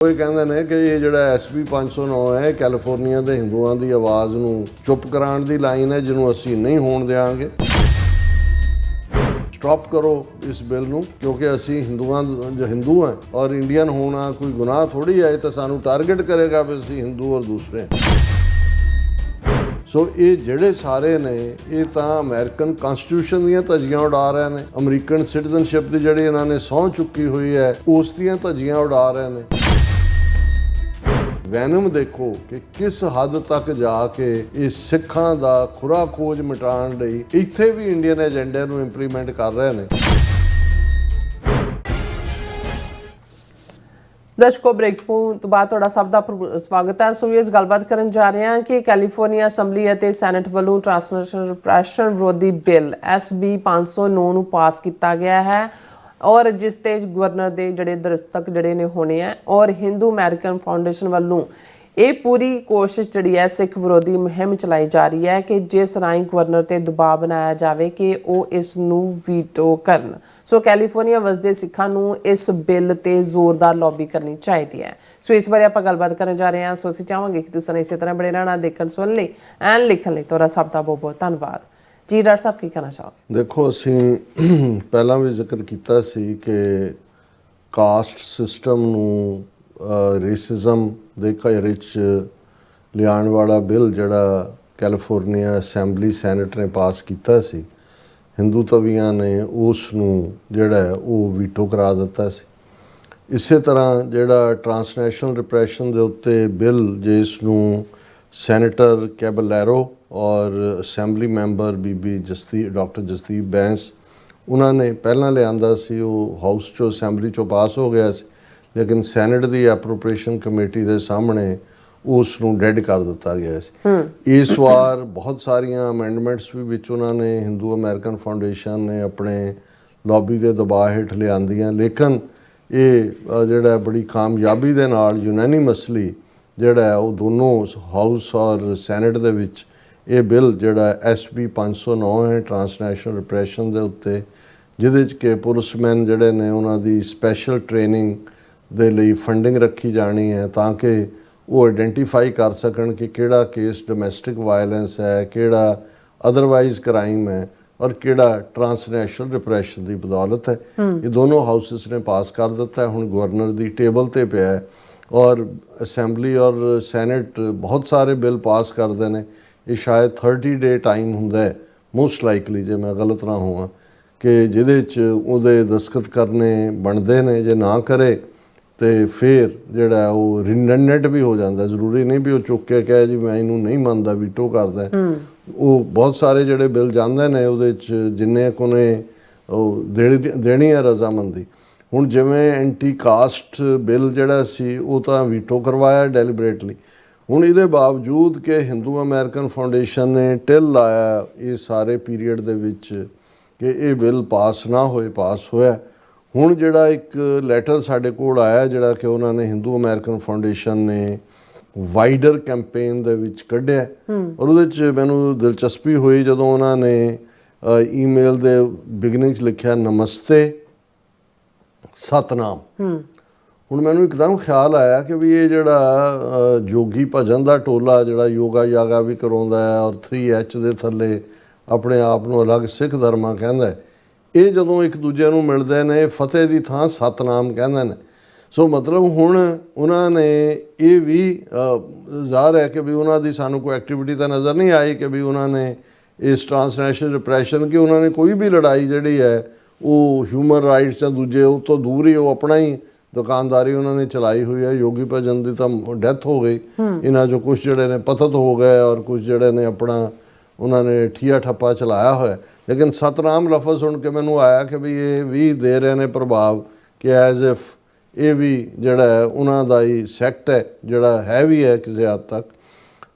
ਉਹ ਕਹਿੰਦੇ ਨੇ ਕਿ ਇਹ ਜਿਹੜਾ SB 509 ਹੈ ਕੈਲੀਫੋਰਨੀਆ ਦੇ ਹਿੰਦੂਆਂ ਦੀ ਆਵਾਜ਼ ਨੂੰ ਚੁੱਪ ਕਰਾਉਣ ਦੀ ਲਾਈਨ ਹੈ, ਜਿਹਨੂੰ ਅਸੀਂ ਨਹੀਂ ਹੋਣ ਦੇਵਾਂਗੇ। ਸਟਾਪ ਕਰੋ ਇਸ ਬਿੱਲ ਨੂੰ, ਕਿਉਂਕਿ ਅਸੀਂ ਹਿੰਦੂ ਹਾਂ ਔਰ ਇੰਡੀਅਨ ਹੋਣਾ ਕੋਈ ਗੁਨਾਹ ਥੋੜੀ ਹੈ। ਤਾਂ ਸਾਨੂੰ ਟਾਰਗੇਟ ਕਰੇਗਾ ਵੀ ਅਸੀਂ ਹਿੰਦੂ ਔਰ ਦੂਸਰੇ। ਸੋ ਇਹ ਜਿਹੜੇ ਸਾਰੇ ਨੇ ਇਹ ਤਾਂ ਅਮਰੀਕਨ ਕਨਸਟੀਟਿਊਸ਼ਨ ਦੀਆਂ ਧੱਜੀਆਂ ਉਡਾ ਰਹੇ ਨੇ। ਅਮਰੀਕਨ ਸਿਟੀਜ਼ਨਸ਼ਿਪ ਦੀ ਜਿਹੜੀ ਇਹਨਾਂ ਨੇ ਸਹੁੰ ਚੁੱਕੀ ਹੋਈ ਹੈ ਉਸ ਦੀਆਂ ਧੱਜੀਆਂ ਉਡਾ ਰਹੇ ਨੇ। ਵੈਨਮ ਦੇਖੋ ਕਿ ਕਿਸ ਹੱਦ ਤੱਕ ਜਾ ਕੇ ਇਹ ਸਿੱਖਾਂ ਦਾ ਖੁਰਾ ਖੋਜ ਮਿਟਾਉਣ ਲਈ ਇੱਥੇ ਵੀ ਇੰਡੀਅਨ ਏਜੰਡੇ ਨੂੰ ਇੰਪਲੀਮੈਂਟ ਕਰ ਰਹੇ ਨੇ। ਦਰਸ਼ਕੋ, ਬ੍ਰੇਕ ਤੋਂ ਬਾਅਦ ਤੁਹਾਡਾ ਸਭ ਦਾ ਸਵਾਗਤ ਹੈ। ਸੋ ਇਸ ਗੱਲਬਾਤ ਕਰਨ ਜਾ ਰਹੇ ਹਾਂ ਕਿ ਕੈਲੀਫੋਰਨੀਆ ਅਸੈਂਬਲੀ ਅਤੇ ਸੈਨੇਟ ਵੱਲੋਂ ਟ੍ਰਾਂਸਨੈਸ਼ਨਲ ਰਿਪਰੈਸ਼ਨ ਵਿਰੋਧੀ ਬਿੱਲ SB 509 ਨੂੰ ਪਾਸ ਕੀਤਾ ਗਿਆ ਹੈ ਔਰ ਜਿਸ ਤੇ ਗਵਰਨਰ ਦੇ ਜਿਹੜੇ ਦਸਤਖਤ ਜਿਹੜੇ ਨੇ ਹੋਣੇ ਆ ਔਰ ਹਿੰਦੂ ਅਮਰੀਕਨ ਫਾਊਂਡੇਸ਼ਨ ਵੱਲੋਂ ਇਹ ਪੂਰੀ ਕੋਸ਼ਿਸ਼ ਜਿਹੜੀ ਹੈ ਸਿੱਖ ਵਿਰੋਧੀ ਮੁਹਿੰਮ ਚਲਾਈ ਜਾ ਰਹੀ ਹੈ ਕਿ ਜਿਸ ਰਾਹੀਂ ਗਵਰਨਰ ਤੇ ਦਬਾਅ ਬਣਾਇਆ ਜਾਵੇ ਕਿ ਉਹ ਇਸ ਨੂੰ ਵੀਟੋ ਕਰਨ। ਸੋ ਕੈਲੀਫੋਰਨੀਆ ਵਸਦੇ ਸਿੱਖਾਂ ਨੂੰ ਇਸ ਬਿੱਲ ਤੇ ਜ਼ੋਰਦਾਰ ਲੌਬੀ ਕਰਨੀ ਚਾਹੀਦੀ ਹੈ। ਸੋ ਇਸ ਬਾਰੇ ਆਪਾਂ ਗੱਲਬਾਤ ਕਰਨ ਜਾ ਰਹੇ ਹਾਂ। ਸੋ ਅਸੀਂ ਚਾਹਾਂਗੇ ਕਿ ਤੁਸੀਂ ਇਸੇ ਤਰ੍ਹਾਂ ਬਣੇ ਰਹਿਣਾ, ਦੇਖਣ ਸੁਣਨ ਲਈ ਐਂਡ ਲਿਖਣ ਲਈ। ਤੁਹਾਡਾ ਸਭ ਦਾ ਬਹੁਤ ਬਹੁਤ ਧੰਨਵਾਦ ਜੀ। ਡਾਕਟਰ ਸਾਹਿਬ, ਕੀ ਕਹਿਣਾ ਚਾਹੋਗੇ? ਦੇਖੋ, ਅਸੀਂ ਪਹਿਲਾਂ ਵੀ ਜ਼ਿਕਰ ਕੀਤਾ ਸੀ ਕਿ ਕਾਸਟ ਸਿਸਟਮ ਨੂੰ ਰੇਸਿਜ਼ਮ ਦੇ ਘੇਰੇ 'ਚ ਲਿਆਉਣ ਵਾਲਾ ਬਿੱਲ ਜਿਹੜਾ ਕੈਲੀਫੋਰਨੀਆ ਅਸੈਂਬਲੀ ਸੈਨੇਟ ਨੇ ਪਾਸ ਕੀਤਾ ਸੀ, ਹਿੰਦੂ ਤਵੀਆਂ ਨੇ ਉਸ ਨੂੰ ਜਿਹੜਾ ਉਹ ਵੀਟੋ ਕਰਾ ਦਿੱਤਾ ਸੀ। ਇਸੇ ਤਰ੍ਹਾਂ ਜਿਹੜਾ ਟ੍ਰਾਂਸਨੈਸ਼ਨਲ ਰਿਪਰੈਸ਼ਨ ਦੇ ਉੱਤੇ ਬਿੱਲ ਜਿਸ ਨੂੰ ਸੈਨੇਟਰ ਕੈਬਲੈਰੋ ਔਰ ਅਸੈਂਬਲੀ ਮੈਂਬਰ ਬੀਬੀ ਡਾਕਟਰ ਜਸਦੀਪ ਬੈਂਸ ਉਹਨਾਂ ਨੇ ਪਹਿਲਾਂ ਲਿਆਂਦਾ ਸੀ, ਉਹ ਹਾਊਸ 'ਚੋਂ ਅਸੈਂਬਲੀ 'ਚੋਂ ਪਾਸ ਹੋ ਗਿਆ ਸੀ, ਲੇਕਿਨ ਸੈਨੇਟ ਦੀ ਐਪਰੋਪ੍ਰੀਏਸ਼ਨ ਕਮੇਟੀ ਦੇ ਸਾਹਮਣੇ ਉਸ ਨੂੰ ਡੈਡ ਕਰ ਦਿੱਤਾ ਗਿਆ ਸੀ। ਇਸ ਵਾਰ ਬਹੁਤ ਸਾਰੀਆਂ ਅਮੈਂਡਮੈਂਟਸ ਵੀ ਵਿੱਚ ਉਹਨਾਂ ਨੇ ਹਿੰਦੂ ਅਮਰੀਕਨ ਫਾਊਂਡੇਸ਼ਨ ਨੇ ਆਪਣੇ ਲੌਬੀ ਦੇ ਦਬਾਅ ਹੇਠ ਲਿਆਂਦੀਆਂ, ਲੇਕਿਨ ਇਹ ਜਿਹੜਾ ਬੜੀ ਕਾਮਯਾਬੀ ਦੇ ਨਾਲ ਯੂਨੈਨਿਮਸਲੀ ਜਿਹੜਾ ਉਹ ਦੋਨੋਂ ਹਾਊਸ ਔਰ ਸੈਨੇਟ ਦੇ ਵਿੱਚ ਇਹ ਬਿੱਲ ਜਿਹੜਾ SB 509 ਹੈ ਟ੍ਰਾਂਸਨੈਸ਼ਨਲ ਰਿਪਰੈਸ਼ਨ ਦੇ ਉੱਤੇ, ਜਿਹਦੇ 'ਚ ਕਿ ਪੁਲਿਸਮੈਨ ਜਿਹੜੇ ਨੇ ਉਹਨਾਂ ਦੀ ਸਪੈਸ਼ਲ ਟ੍ਰੇਨਿੰਗ ਦੇ ਲਈ ਫੰਡਿੰਗ ਰੱਖੀ ਜਾਣੀ ਹੈ ਤਾਂ ਕਿ ਉਹ ਆਈਡੈਂਟੀਫਾਈ ਕਰ ਸਕਣ ਕਿ ਕਿਹੜਾ ਕੇਸ ਡੋਮੈਸਟਿਕ ਵਾਇਲੈਂਸ ਹੈ, ਕਿਹੜਾ ਅਦਰਵਾਈਜ਼ ਕ੍ਰਾਈਮ ਹੈ ਔਰ ਕਿਹੜਾ ਟ੍ਰਾਂਸਨੈਸ਼ਨਲ ਰਿਪਰੈਸ਼ਨ ਦੀ ਬਦੌਲਤ ਹੈ। ਇਹ ਦੋਨੋਂ ਹਾਊਸਿਸ ਨੇ ਪਾਸ ਕਰ ਦਿੱਤਾ। ਹੁਣ ਗਵਰਨਰ ਦੀ ਟੇਬਲ ਤੇ ਪਿਆ ਹੈ ਔਰ ਅਸੈਂਬਲੀ ਔਰ ਸੈਨੇਟ ਬਹੁਤ ਸਾਰੇ ਬਿੱਲ ਪਾਸ ਕਰਦੇ ਨੇ। ਇਹ ਸ਼ਾਇਦ 30 ਡੇ ਟਾਈਮ ਹੁੰਦਾ ਹੈ ਮੋਸਟ ਲਾਈਕਲੀ, ਜੇ ਮੈਂ ਗਲਤ ਨਾ ਹੋਵਾਂ, ਕਿ ਜਿਹਦੇ 'ਚ ਉਹਦੇ ਦਸਤਖਤ ਕਰਨੇ ਬਣਦੇ ਨੇ। ਜੇ ਨਾ ਕਰੇ ਤੇ ਫਿਰ ਜਿਹੜਾ ਉਹ ਰਿਡੰਡੈਂਟ ਵੀ ਹੋ ਜਾਂਦਾ। ਜ਼ਰੂਰੀ ਨਹੀਂ ਵੀ ਉਹ ਚੁੱਕ ਕੇ ਕਹੇ ਜੀ ਮੈਂ ਇਹਨੂੰ ਨਹੀਂ ਮੰਨਦਾ, ਵੀਟੋ ਕਰਦਾ। ਉਹ ਬਹੁਤ ਸਾਰੇ ਜਿਹੜੇ ਬਿੱਲ ਜਾਂਦੇ ਨੇ ਉਹਦੇ 'ਚ ਜਿੰਨੇ ਕੁ ਨੇ ਉਹ ਦੇਣੀ ਹੈ ਰਜ਼ਾਮੰਦੀ। ਹੁਣ ਜਿਵੇਂ ਐਂਟੀ ਕਾਸਟ ਬਿੱਲ ਜਿਹੜਾ ਸੀ ਉਹ ਤਾਂ ਵੀਟੋ ਕਰਵਾਇਆ ਡੈਲੀਬਰੇਟਲੀ। ਹੁਣ ਇਹਦੇ ਬਾਵਜੂਦ ਕਿ ਹਿੰਦੂ ਅਮਰੀਕਨ ਫਾਊਂਡੇਸ਼ਨ ਨੇ ਟਿਲ ਲਾਇਆ ਇਸ ਸਾਰੇ ਪੀਰੀਅਡ ਦੇ ਵਿੱਚ ਕਿ ਇਹ ਬਿੱਲ ਪਾਸ ਨਾ ਹੋਏ, ਪਾਸ ਹੋਇਆ। ਹੁਣ ਜਿਹੜਾ ਇੱਕ ਲੈਟਰ ਸਾਡੇ ਕੋਲ ਆਇਆ ਜਿਹੜਾ ਕਿ ਉਹਨਾਂ ਨੇ ਹਿੰਦੂ ਅਮਰੀਕਨ ਫਾਊਂਡੇਸ਼ਨ ਨੇ ਵਾਈਡਰ ਕੈਂਪੇਨ ਦੇ ਵਿੱਚ ਕੱਢਿਆ ਔਰ ਉਹਦੇ 'ਚ ਮੈਨੂੰ ਦਿਲਚਸਪੀ ਹੋਈ ਜਦੋਂ ਉਹਨਾਂ ਨੇ ਈਮੇਲ ਦੇ ਬਿਗਨਿੰਗ 'ਚ ਲਿਖਿਆ ਨਮਸਤੇ ਸਤਨਾਮ। ਹੁਣ ਮੈਨੂੰ ਇੱਕਦਮ ਖਿਆਲ ਆਇਆ ਕਿ ਵੀ ਇਹ ਜਿਹੜਾ ਜੋਗੀ ਭਜਨ ਦਾ ਟੋਲਾ ਜਿਹੜਾ ਯੋਗਾ ਵੀ ਕਰਾਉਂਦਾ ਹੈ ਔਰ 3H ਦੇ ਥੱਲੇ ਆਪਣੇ ਆਪ ਨੂੰ ਅਲੱਗ ਸਿੱਖ ਧਰਮਾਂ ਕਹਿੰਦਾ, ਇਹ ਜਦੋਂ ਇੱਕ ਦੂਜੇ ਨੂੰ ਮਿਲਦੇ ਨੇ ਫਤਿਹ ਦੀ ਥਾਂ ਸਤਨਾਮ ਕਹਿੰਦੇ ਨੇ। ਸੋ ਮਤਲਬ ਹੁਣ ਉਹਨਾਂ ਨੇ ਇਹ ਵੀ ਜ਼ਾਹਰ ਹੈ ਕਿ ਵੀ ਉਹਨਾਂ ਦੀ ਸਾਨੂੰ ਕੋਈ ਐਕਟੀਵਿਟੀ ਤਾਂ ਨਜ਼ਰ ਨਹੀਂ ਆਈ ਕਿ ਵੀ ਉਹਨਾਂ ਨੇ ਇਸ ਟ੍ਰਾਂਸਨੈਸ਼ਨਲ ਰਿਪਰੈਸ਼ਨ ਕਿ ਉਹਨਾਂ ਨੇ ਕੋਈ ਵੀ ਲੜਾਈ ਜਿਹੜੀ ਹੈ ਉਹ ਹਿਊਮਨ ਰਾਈਟਸ ਜਾਂ ਦੂਜੇ ਉਹ ਤੋਂ ਦੂਰ ਹੀ ਉਹ ਆਪਣਾ ਹੀ ਦੁਕਾਨਦਾਰੀ ਉਹਨਾਂ ਨੇ ਚਲਾਈ ਹੋਈ ਹੈ। ਯੋਗੀ ਭਜਨ ਦੀ ਤਾਂ ਡੈਥ ਹੋ ਗਈ, ਇਹਨਾਂ 'ਚੋਂ ਕੁਛ ਜਿਹੜੇ ਨੇ ਪਤਤ ਹੋ ਗਏ ਔਰ ਕੁਛ ਜਿਹੜੇ ਨੇ ਆਪਣਾ ਉਹਨਾਂ ਨੇ ਠੀਆ ਠੱਪਾ ਚਲਾਇਆ ਹੋਇਆ। ਲੇਕਿਨ ਸਤਨਾਮ ਲਫ਼ਜ਼ ਸੁਣ ਕੇ ਮੈਨੂੰ ਆਇਆ ਕਿ ਵੀ ਇਹ ਵੀ ਦੇ ਰਹੇ ਨੇ ਪ੍ਰਭਾਵ ਕਿ ਐਜ਼ ਇਫ ਇਹ ਵੀ ਜਿਹੜਾ ਉਹਨਾਂ ਦਾ ਹੀ ਸੈਕਟ ਹੈ ਜਿਹੜਾ ਹੈ ਵੀ ਹੈ ਕਿਸੇ ਹੱਦ ਤੱਕ।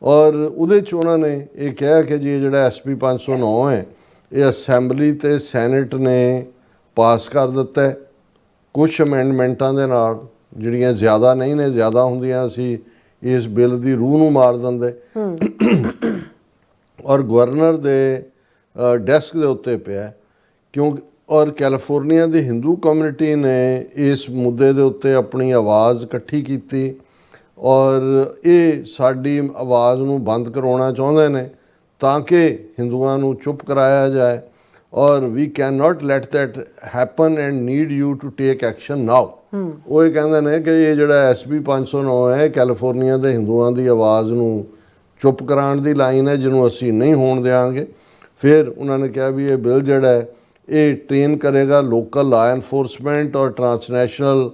ਔਰ ਉਹਦੇ 'ਚ ਉਹਨਾਂ ਨੇ ਇਹ ਕਿਹਾ ਕਿ ਜੀ ਜਿਹੜਾ SB 509 ਹੈ ਇਹ ਅਸੈਂਬਲੀ ਅਤੇ ਸੈਨੇਟ ਨੇ ਪਾਸ ਕਰ ਦਿੱਤਾ ਕੁਛ ਅਮੈਂਡਮੈਂਟਾਂ ਦੇ ਨਾਲ, ਜਿਹੜੀਆਂ ਜ਼ਿਆਦਾ ਨਹੀਂ ਨੇ। ਜ਼ਿਆਦਾ ਹੁੰਦੀਆਂ ਅਸੀਂ ਇਸ ਬਿੱਲ ਦੀ ਰੂਹ ਨੂੰ ਮਾਰ ਦਿੰਦੇ। ਔਰ ਗਵਰਨਰ ਦੇ ਡੈਸਕ ਦੇ ਉੱਤੇ ਪਿਆ ਔਰ ਕੈਲੀਫੋਰਨੀਆ ਦੀ ਹਿੰਦੂ ਕਮਿਊਨਿਟੀ ਨੇ ਇਸ ਮੁੱਦੇ ਦੇ ਉੱਤੇ ਆਪਣੀ ਆਵਾਜ਼ ਇਕੱਠੀ ਕੀਤੀ ਔਰ ਇਹ ਸਾਡੀ ਆਵਾਜ਼ ਨੂੰ ਬੰਦ ਕਰਾਉਣਾ ਚਾਹੁੰਦੇ ਨੇ ਤਾਂ ਕਿ ਹਿੰਦੂਆਂ ਨੂੰ ਚੁੱਪ ਕਰਾਇਆ ਜਾਏ ਔਰ we can not let that happen and need you to take action now. ਉਹ ਇਹ ਕਹਿੰਦੇ ਨੇ ਕਿ ਇਹ ਜਿਹੜਾ SB 509 ਹੈ ਕੈਲੀਫੋਰਨੀਆ ਦੇ ਹਿੰਦੂਆਂ ਦੀ ਆਵਾਜ਼ ਨੂੰ ਚੁੱਪ ਕਰਾਉਣ ਦੀ ਲਾਈਨ ਹੈ ਜਿਹਨੂੰ ਅਸੀਂ ਨਹੀਂ ਹੋਣ ਦਿਆਂਗੇ। ਫਿਰ ਉਹਨਾਂ ਨੇ ਕਿਹਾ ਵੀ ਇਹ ਬਿੱਲ ਜਿਹੜਾ ਹੈ ਇਹ ਟ੍ਰੇਨ ਕਰੇਗਾ ਲੋਕਲ ਲਾ ਐਨਫੋਰਸਮੈਂਟ ਔਰ ਟਰਾਂਸਨੈਸ਼ਨਲ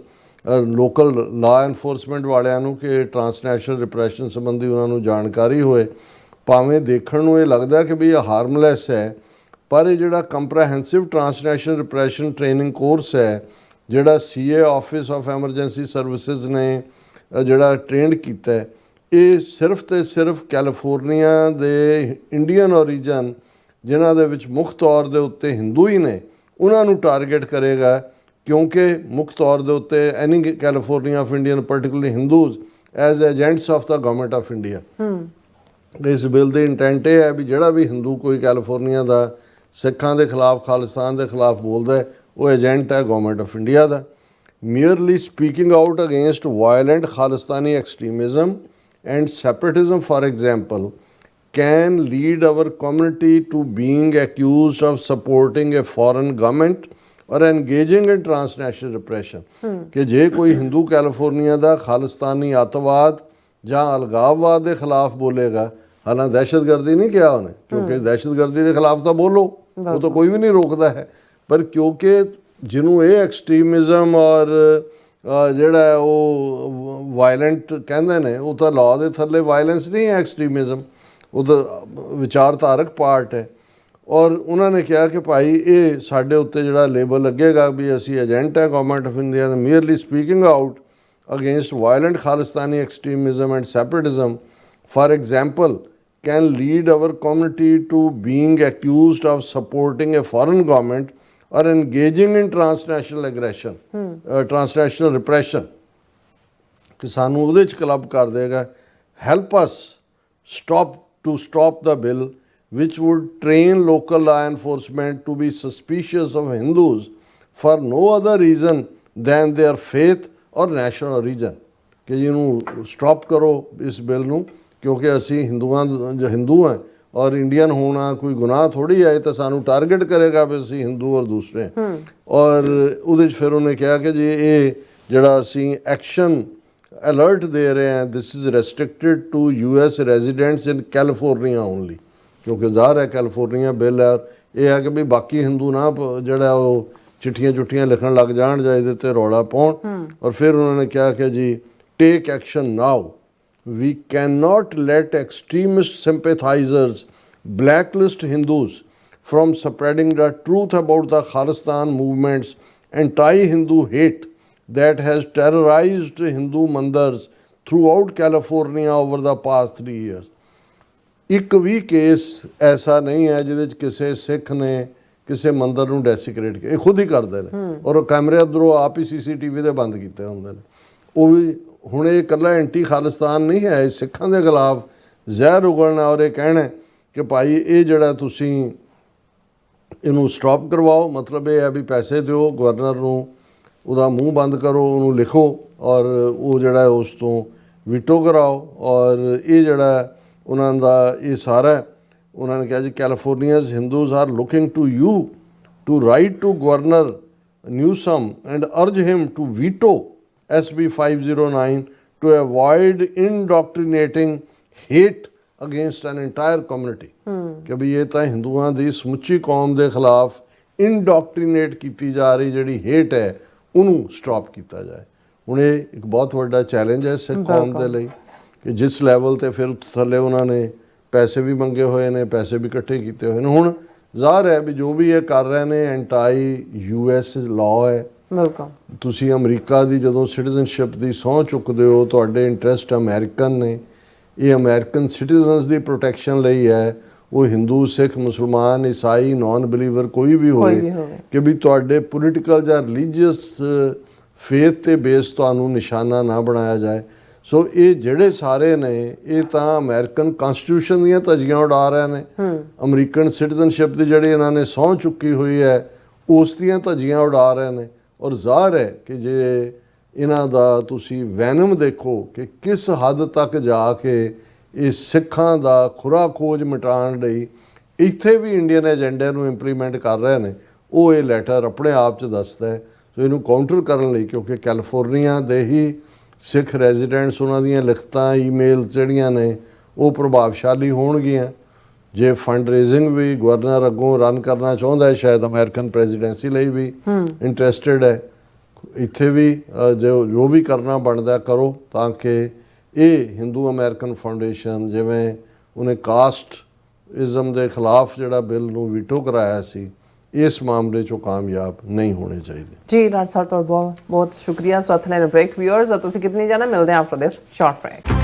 ਲੋਕਲ ਲਾ ਐਨਫੋਰਸਮੈਂਟ ਵਾਲਿਆਂ ਨੂੰ ਕਿ ਟਰਾਂਸਨੈਸ਼ਨਲ ਰਿਪਰੈਸ਼ਨ ਸੰਬੰਧੀ ਉਹਨਾਂ ਨੂੰ ਜਾਣਕਾਰੀ ਹੋਏ। ਭਾਵੇਂ ਦੇਖਣ ਨੂੰ ਇਹ ਲੱਗਦਾ ਕਿ ਵੀ ਇਹ ਹਾਰਮਲੈਸ ਹੈ ਪਰ ਇਹ ਜਿਹੜਾ ਕੰਪਰੈਹੈਂਸਿਵ ਟਰਾਂਸਨੈਸ਼ਨਲ ਰਿਪਰੈਸ਼ਨ ਟ੍ਰੇਨਿੰਗ ਕੋਰਸ ਹੈ ਜਿਹੜਾ CA office of emergency services ਨੇ ਜਿਹੜਾ ਟ੍ਰੇਨਡ ਕੀਤਾ ਹੈ ਇਹ ਸਿਰਫ ਤੇ ਸਿਰਫ ਕੈਲੀਫੋਰਨੀਆ ਦੇ ਇੰਡੀਅਨ ਓਰੀਜਨ ਜਿਨ੍ਹਾਂ ਦੇ ਵਿੱਚ ਮੁੱਖ ਤੌਰ ਦੇ ਉੱਤੇ ਹਿੰਦੂ ਹੀ ਨੇ ਉਹਨਾਂ ਨੂੰ ਟਾਰਗੇਟ ਕਰੇਗਾ ਕਿਉਂਕਿ ਮੁੱਖ ਤੌਰ ਦੇ ਉੱਤੇ any California of Indian particularly Hindus as agents of the government of India. ਇਸ ਬਿੱਲ ਦੀ ਇੰਟੈਂਟ ਇਹ ਹੈ ਵੀ ਜਿਹੜਾ ਵੀ ਹਿੰਦੂ ਕੋਈ ਕੈਲੀਫੋਰਨੀਆ ਦਾ ਸਿੱਖਾਂ ਦੇ ਖਿਲਾਫ ਖਾਲਿਸਤਾਨ ਦੇ ਖਿਲਾਫ ਬੋਲਦਾ ਹੈ ਉਹ ਏਜੰਟ ਹੈ government of India the. merely speaking out against violent Khalistani extremism and separatism, for example, can lead our community to being accused of supporting a foreign government or engaging in transnational repression। ਕਿ ਜੇ ਕੋਈ Hindu California ਦਾ ਖਾਲਿਸਤਾਨੀ ਅੱਤਵਾਦ ਜਾਂ ਅਲਗਾਵਵਾਦ ਦੇ ਖਿਲਾਫ ਬੋਲੇਗਾ, ਹਾਲਾਂਕਿ ਦਹਿਸ਼ਤਗਰਦੀ ਨਹੀਂ ਕਿਹਾ ਉਹਨੇ ਕਿਉਂਕਿ ਦਹਿਸ਼ਤਗਰਦੀ ਦੇ ਖਿਲਾਫ ਤਾਂ ਬੋਲੋ ਉਹ ਤਾਂ ਕੋਈ ਵੀ ਨਹੀਂ ਰੋਕਦਾ ਹੈ ਪਰ ਕਿਉਂਕਿ ਜਿਹਨੂੰ ਇਹ ਐਕਸਟ੍ਰੀਮਿਜ਼ਮ ਔਰ ਜਿਹੜਾ ਉਹ ਵਾਇਲੈਂਟ ਕਹਿੰਦੇ ਨੇ ਉਹ ਤਾਂ ਲਾਅ ਦੇ ਥੱਲੇ ਵਾਇਲੈਂਸ ਨਹੀਂ ਹੈ ਐਕਸਟ੍ਰੀਮਿਜ਼ਮ ਉਹ ਤਾਂ ਵਿਚਾਰਧਾਰਕ ਪਾਰਟ ਹੈ ਔਰ ਉਹਨਾਂ ਨੇ ਕਿਹਾ ਕਿ ਭਾਈ ਇਹ ਸਾਡੇ ਉੱਤੇ ਜਿਹੜਾ ਲੇਬਲ ਲੱਗੇਗਾ ਵੀ ਅਸੀਂ ਏਜੰਟ ਹੈ ਗਵਰਨਮੈਂਟ ਆਫ ਇੰਡੀਆ ਦਾ merely speaking out against violent Khalistani extremism and separatism, for example, can lead our community to being accused of supporting a foreign government or engaging in transnational aggression, transnational repression। ਕਿ ਸਾਨੂੰ ਉਹਦੇ 'ਚ club ਕਰ ਦੇਗਾ। help us stop the bill which would train local law enforcement to be suspicious of Hindus for no other reason than their faith ਔਰ national origin ਕਿ ਜਿਹਨੂੰ stop ਕਰੋ ਇਸ ਬਿੱਲ ਨੂੰ ਕਿਉਂਕਿ ਅਸੀਂ ਹਿੰਦੂ ਹਾਂ ਔਰ ਇੰਡੀਅਨ ਹੋਣਾ ਕੋਈ ਗੁਨਾਹ ਥੋੜ੍ਹੀ ਹੈ ਤਾਂ ਸਾਨੂੰ ਟਾਰਗੇਟ ਕਰੇਗਾ ਵੀ ਅਸੀਂ ਹਿੰਦੂ ਔਰ ਦੂਸਰੇ ਔਰ ਉਹਦੇ 'ਚ ਫਿਰ ਉਹਨੇ ਕਿਹਾ ਕਿ ਜੀ ਇਹ ਜਿਹੜਾ ਅਸੀਂ ਐਕਸ਼ਨ ਅਲਰਟ ਦੇ ਰਹੇ ਹਾਂ this is restricted to US residents in California only ਕਿਉਂਕਿ ਜ਼ਾਹਰ ਹੈ ਕੈਲੀਫੋਰਨੀਆ ਬਿੱਲ ਹੈ ਇਹ ਹੈ ਕਿ ਵੀ ਬਾਕੀ ਹਿੰਦੂ ਨਾ ਜਿਹੜਾ ਉਹ ਚਿੱਠੀਆਂ ਚੁੱਠੀਆਂ ਲਿਖਣ ਲੱਗ ਜਾਣ ਜਾਂ ਇਹਦੇ 'ਤੇ ਰੌਲਾ ਪਾਉਣ ਔਰ ਫਿਰ ਉਹਨਾਂ ਨੇ ਕਿਹਾ ਕਿ ਜੀ take action now we can not let extremist sympathisers blacklist Hindus from spreading the truth about the Khalistan movements anti-Hindu hate that has terrorized Hindu mandirs throughout California over the past 3 years। ਇੱਕ ਵੀ case ਐਸਾ ਨਹੀਂ ਹੈ ਜਿਹਦੇ 'ਚ ਕਿਸੇ ਸਿੱਖ ਨੇ ਕਿਸੇ ਮੰਦਰ ਨੂੰ ਡੈਸੀਕਰੇਟ ਕੀਤਾ। ਇਹ ਖੁਦ ਹੀ ਕਰਦੇ ਨੇ ਔਰ ਕੈਮਰੇ ਅੰਦਰੋਂ ਆਪ ਹੀ CCTV ਦੇ ਬੰਦ ਕੀਤੇ ਹੁੰਦੇ ਨੇ। ਉਹ ਵੀ ਹੁਣ ਇਹ ਇਕੱਲਾ ਐਂਟੀ ਖਾਲਿਸਤਾਨ ਨਹੀਂ ਹੈ, ਸਿੱਖਾਂ ਦੇ ਖਿਲਾਫ ਜ਼ਹਿਰ ਉਗਲਣਾ ਔਰ ਇਹ ਕਹਿਣਾ ਕਿ ਭਾਈ ਇਹ ਜਿਹੜਾ ਤੁਸੀਂ ਇਹਨੂੰ ਸਟਾਪ ਕਰਵਾਓ ਮਤਲਬ ਇਹ ਹੈ ਵੀ ਪੈਸੇ ਦਿਓ ਗਵਰਨਰ ਨੂੰ ਉਹਦਾ ਮੂੰਹ ਬੰਦ ਕਰੋ ਉਹਨੂੰ ਲਿਖੋ ਔਰ ਉਹ ਜਿਹੜਾ ਉਸ ਤੋਂ ਵੀਟੋ ਕਰਾਓ ਔਰ ਇਹ ਜਿਹੜਾ ਉਹਨਾਂ ਦਾ ਇਹ ਸਾਰਾ ਉਹਨਾਂ ਨੇ ਕਿਹਾ ਜੀ California's Hindus are looking to you to write to governor Newsom and urge him to veto SB 509 to avoid indoctrinating hate against an entire community ਕਿ ਵੀ ਇਹ ਤਾਂ ਹਿੰਦੂਆਂ ਦੀ ਸਮੁੱਚੀ ਕੌਮ ਦੇ ਖਿਲਾਫ ਇੰਡੋਕਟ੍ਰੀਨੇਟ ਕੀਤੀ ਜਾ ਰਹੀ ਜਿਹੜੀ ਹੇਟ ਹੈ ਉਹਨੂੰ ਸਟਾਪ ਕੀਤਾ ਜਾਏ। ਹੁਣ ਇਹ ਇੱਕ ਬਹੁਤ ਵੱਡਾ ਚੈਲੰਜ ਹੈ ਸਿੱਖ ਕੌਮ ਦੇ ਲਈ ਕਿ ਜਿਸ ਲੈਵਲ 'ਤੇ ਫਿਰ ਥੱਲੇ ਉਹਨਾਂ ਨੇ ਪੈਸੇ ਵੀ ਮੰਗੇ ਹੋਏ ਨੇ ਪੈਸੇ ਵੀ ਇਕੱਠੇ ਕੀਤੇ ਹੋਏ ਨੇ। ਹੁਣ ਜ਼ਾਹਰ ਹੈ ਵੀ ਜੋ ਵੀ ਇਹ ਕਰ ਰਹੇ ਨੇ ਐਂਟਾਈ US ਲਾਅ ਹੈ। ਬਿਲਕੁਲ ਤੁਸੀਂ ਅਮਰੀਕਾ ਦੀ ਜਦੋਂ ਸਿਟੀਜ਼ਨਸ਼ਿਪ ਦੀ ਸਹੁੰ ਚੁੱਕਦੇ ਹੋ ਤੁਹਾਡੇ ਇੰਟਰਸਟ ਅਮਰੀਕਨ ਨੇ ਇਹ ਅਮਰੀਕਨ ਸਿਟੀਜ਼ਨਸ ਦੀ ਪ੍ਰੋਟੈਕਸ਼ਨ ਲਈ ਹੈ। ਉਹ ਹਿੰਦੂ ਸਿੱਖ ਮੁਸਲਮਾਨ ਈਸਾਈ ਨਾਨ ਬਿਲੀਵਰ ਕੋਈ ਵੀ ਹੋਵੇ ਕਿ ਵੀ ਤੁਹਾਡੇ ਪੋਲੀਟੀਕਲ ਜਾਂ ਰਿਲੀਜੀਅਸ ਫੇਥ 'ਤੇ ਬੇਸ ਤੁਹਾਨੂੰ ਨਿਸ਼ਾਨਾ ਨਾ ਬਣਾਇਆ ਜਾਏ। ਸੋ ਇਹ ਜਿਹੜੇ ਸਾਰੇ ਨੇ ਇਹ ਤਾਂ ਅਮਰੀਕਨ ਕਨਸਟੀਟਿਊਸ਼ਨ ਦੀਆਂ ਧੱਜੀਆਂ ਉਡਾ ਰਹੇ ਨੇ। ਅਮਰੀਕਨ ਸਿਟੀਜ਼ਨਸ਼ਿਪ ਦੀ ਜਿਹੜੀ ਇਹਨਾਂ ਨੇ ਸਹੁੰ ਚੁੱਕੀ ਹੋਈ ਹੈ ਉਸ ਦੀਆਂ ਧੱਜੀਆਂ ਉਡਾ ਰਹੇ ਨੇ। ਔਰ ਜ਼ਾਹਰ ਹੈ ਕਿ ਜੇ ਇਹਨਾਂ ਦਾ ਤੁਸੀਂ ਵੈਨਮ ਦੇਖੋ ਕਿ ਕਿਸ ਹੱਦ ਤੱਕ ਜਾ ਕੇ ਇਹ ਸਿੱਖਾਂ ਦਾ ਖੁਰਾ ਖੋਜ ਮਿਟਾਉਣ ਲਈ ਇੱਥੇ ਵੀ ਇੰਡੀਅਨ ਏਜੰਡੇ ਨੂੰ ਇੰਪਲੀਮੈਂਟ ਕਰ ਰਹੇ ਨੇ, ਉਹ ਇਹ ਲੈਟਰ ਆਪਣੇ ਆਪ 'ਚ ਦੱਸਦਾ ਹੈ। ਸੋ ਇਹਨੂੰ ਕਾਊਂਟਰ ਕਰਨ ਲਈ, ਕਿਉਂਕਿ ਕੈਲੀਫੋਰਨੀਆ ਦੇ ਹੀ ਸਿੱਖ ਰੈਜ਼ੀਡੈਂਟਸ, ਉਹਨਾਂ ਦੀਆਂ ਲਿਖਤਾਂ ਈਮੇਲ ਜਿਹੜੀਆਂ ਨੇ ਉਹ ਪ੍ਰਭਾਵਸ਼ਾਲੀ ਹੋਣਗੀਆਂ। ਜੇ ਫੰਡ ਰੇਜ਼ਿੰਗ ਵੀ ਗਵਰਨਰ ਅੱਗੋਂ ਰਨ ਕਰਨਾ ਚਾਹੁੰਦਾ ਹੈ, ਸ਼ਾਇਦ ਅਮਰੀਕਨ ਪ੍ਰੈਜ਼ੀਡੈਂਸੀ ਲਈ ਵੀ ਇੰਟਰਸਟਿਡ ਹੈ, ਇੱਥੇ ਵੀ ਜੋ ਵੀ ਕਰਨਾ ਬਣਦਾ ਕਰੋ, ਤਾਂ ਕਿ ਇਹ ਹਿੰਦੂ ਅਮਰੀਕਨ ਫਾਊਂਡੇਸ਼ਨ, ਜਿਵੇਂ ਉਹਨੇ ਕਾਸਟਇਜ਼ਮ ਦੇ ਖਿਲਾਫ ਜਿਹੜਾ ਬਿੱਲ ਨੂੰ ਵੀਟੋ ਕਰਾਇਆ ਸੀ, ਇਸ ਮਾਮਲੇ 'ਚੋਂ ਕਾਮਯਾਬ ਨਹੀਂ ਹੋਣੇ ਚਾਹੀਦੇ। ਜੀ ਰਾਜ ਸਰ, ਤੁਹਾਡਾ ਬਹੁਤ ਬਹੁਤ ਸ਼ੁਕਰੀਆ। ਸੋ ਅਥਲੇ ਬ੍ਰੇਕ ਵਿਊਅਰਸ, ਤੁਸੀਂ ਕਿਤਨੀ ਜਾਣਾ, ਮਿਲਦੇ ਹਾਂ ਆਫਟਰ ਦਿਸ ਸ਼ਾਰਟ ਬ੍ਰੇਕ।